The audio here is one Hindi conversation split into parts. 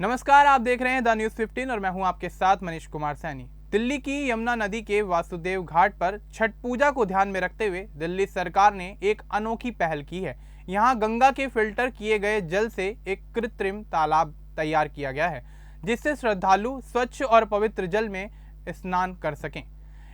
नमस्कार, आप देख रहे हैं द न्यूज़ 15 और मैं हूं आपके साथ मनीष कुमार सैनी। दिल्ली की यमुना नदी के वासुदेव घाट पर छठ पूजा को ध्यान में रखते हुए दिल्ली सरकार ने एक अनोखी पहल की है। यहां गंगा के फिल्टर किए गए जल से एक कृत्रिम तालाब तैयार किया गया है, जिससे श्रद्धालु स्वच्छ और पवित्र जल में स्नान कर सकें।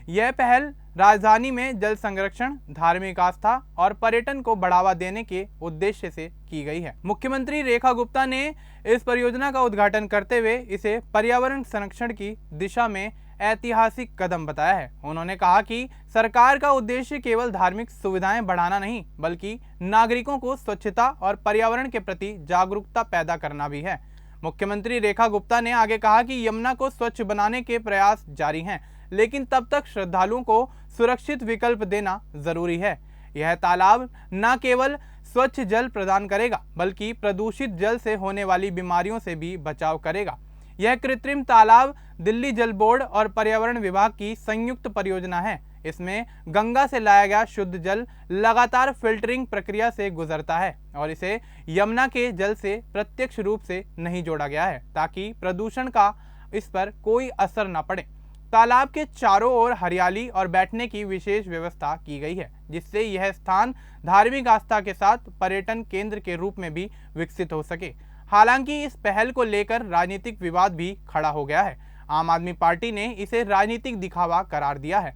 यह पहल राजधानी में जल संरक्षण, धार्मिक आस्था और पर्यटन को बढ़ावा देने के उद्देश्य से की गई है। मुख्यमंत्री रेखा गुप्ता ने इस परियोजना का उद्घाटन करते हुए इसे पर्यावरण संरक्षण की दिशा में ऐतिहासिक कदम बताया है। उन्होंने कहा कि सरकार का उद्देश्य केवल धार्मिक सुविधाएं बढ़ाना नहीं, बल्कि नागरिकों को स्वच्छता और पर्यावरण के प्रति जागरूकता पैदा करना भी है। मुख्यमंत्री रेखा गुप्ता ने आगे कहा कि यमुना को स्वच्छ बनाने के प्रयास जारी हैं, लेकिन तब तक श्रद्धालुओं को सुरक्षित विकल्प देना जरूरी है। यह तालाब न केवल स्वच्छ जल प्रदान करेगा, बल्कि प्रदूषित जल से होने वाली बीमारियों से भी बचाव करेगा। यह कृत्रिम तालाब दिल्ली जल बोर्ड और पर्यावरण विभाग की संयुक्त परियोजना है। इसमें गंगा से लाया गया शुद्ध जल लगातार फिल्टरिंग प्रक्रिया से गुजरता है और इसे यमुना के जल से प्रत्यक्ष रूप से नहीं जोड़ा गया है, ताकि प्रदूषण का इस पर कोई असर न पड़े। तालाब के चारों ओर हरियाली और बैठने की विशेष व्यवस्था की गई है, जिससे यह स्थान धार्मिक आस्था के साथ पर्यटन केंद्र के रूप में भी विकसित हो सके। हालांकि इस पहल को लेकर राजनीतिक विवाद भी खड़ा हो गया है। आम आदमी पार्टी ने इसे राजनीतिक दिखावा करार दिया है।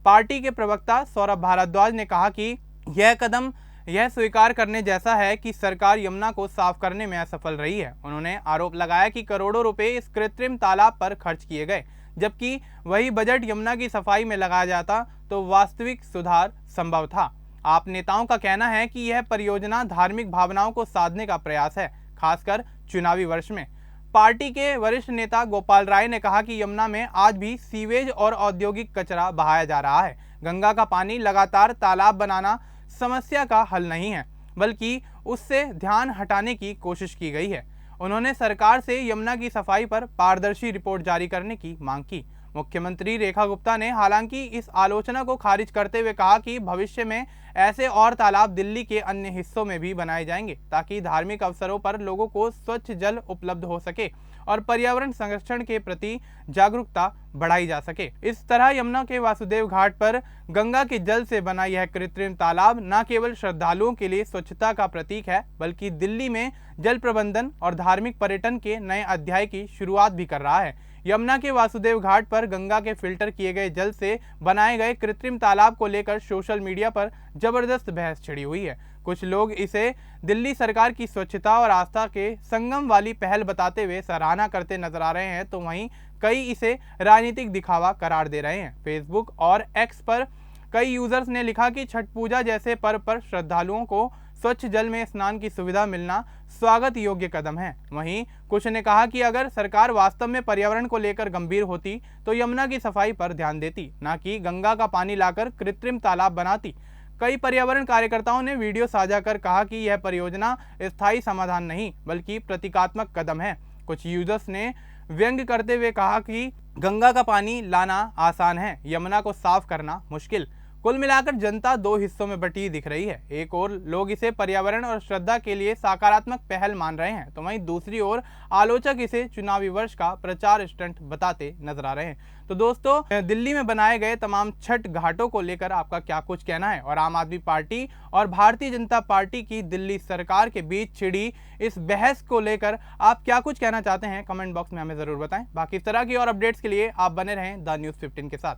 पार्टी के प्रवक्ता सौरभ भारद्वाज ने कहा कि यह कदम यह स्वीकार करने जैसा है कि सरकार यमुना को साफ करने में असफल रही है। उन्होंने आरोप लगाया कि करोड़ों रुपए इस कृत्रिम तालाब पर खर्च किए गए, जबकि वही बजट यमुना की सफाई में लगाया जाता तो वास्तविक सुधार संभव था। आप नेताओं का कहना है कि यह परियोजना धार्मिक भावनाओं को साधने का प्रयास है, खासकर चुनावी वर्ष में। पार्टी के वरिष्ठ नेता गोपाल राय ने कहा कि यमुना में आज भी सीवेज और औद्योगिक कचरा बहाया जा रहा है। गंगा का पानी लगातार तालाब बनाना समस्या का हल नहीं है, बल्कि उससे ध्यान हटाने की कोशिश की गई है। उन्होंने सरकार से यमुना की सफाई पर पारदर्शी रिपोर्ट जारी करने की मांग की। मुख्यमंत्री रेखा गुप्ता ने हालांकि इस आलोचना को खारिज करते हुए कहा कि भविष्य में ऐसे और तालाब दिल्ली के अन्य हिस्सों में भी बनाए जाएंगे, ताकि धार्मिक अवसरों पर लोगों को स्वच्छ जल उपलब्ध हो सके और पर्यावरण संरक्षण के प्रति जागरूकता बढ़ाई जा सके। इस तरह यमुना के वासुदेव घाट पर गंगा के जल से बना यह कृत्रिम तालाब न केवल श्रद्धालुओं के लिए स्वच्छता का प्रतीक है, बल्कि दिल्ली में जल प्रबंधन और धार्मिक पर्यटन के नए अध्याय की शुरुआत भी कर रहा है। यमुना के वासुदेव घाट पर गंगा के फिल्टर किए गए जल से बनाए गए कृत्रिम तालाब को लेकर सोशल मीडिया पर जबरदस्त बहस छिड़ी हुई है। कुछ लोग इसे दिल्ली सरकार की स्वच्छता और आस्था के संगम वाली पहल बताते हुए सराहना करते नजर आ रहे हैं, तो वहीं कई इसे राजनीतिक दिखावा करार दे रहे हैं। फेसबुक और एक्स पर कई यूजर्स ने लिखा कि छठ पूजा जैसे पर्व पर श्रद्धालुओं को स्वच्छ जल में स्नान की सुविधा मिलना स्वागत योग्य कदम है। वहीं कुछ ने कहा कि अगर सरकार वास्तव में पर्यावरण को लेकर गंभीर होती तो यमुना की सफाई पर ध्यान देती, न कि गंगा का पानी लाकर कृत्रिम तालाब बनाती। कई पर्यावरण कार्यकर्ताओं ने वीडियो साझा कर कहा कि यह परियोजना स्थायी समाधान नहीं, बल्कि प्रतीकात्मक कदम है। कुछ यूजर्स ने व्यंग्य करते हुए कहा कि गंगा का पानी लाना आसान है, यमुना को साफ करना मुश्किल। कुल मिलाकर जनता दो हिस्सों में बटी दिख रही है। एक ओर लोग इसे पर्यावरण और श्रद्धा के लिए सकारात्मक पहल मान रहे हैं, तो वहीं दूसरी ओर आलोचक इसे चुनावी वर्ष का प्रचार स्टंट बताते नजर आ रहे हैं। तो दोस्तों, दिल्ली में बनाए गए तमाम छठ घाटों को लेकर आपका क्या कुछ कहना है, और आम आदमी पार्टी और भारतीय जनता पार्टी की दिल्ली सरकार के बीच छिड़ी इस बहस को लेकर आप क्या कुछ कहना चाहते हैं, कमेंट बॉक्स में हमें जरूर बताएं। बाकी इस तरह की और अपडेट्स के लिए आप बने रहें द न्यूज़ 15 के साथ।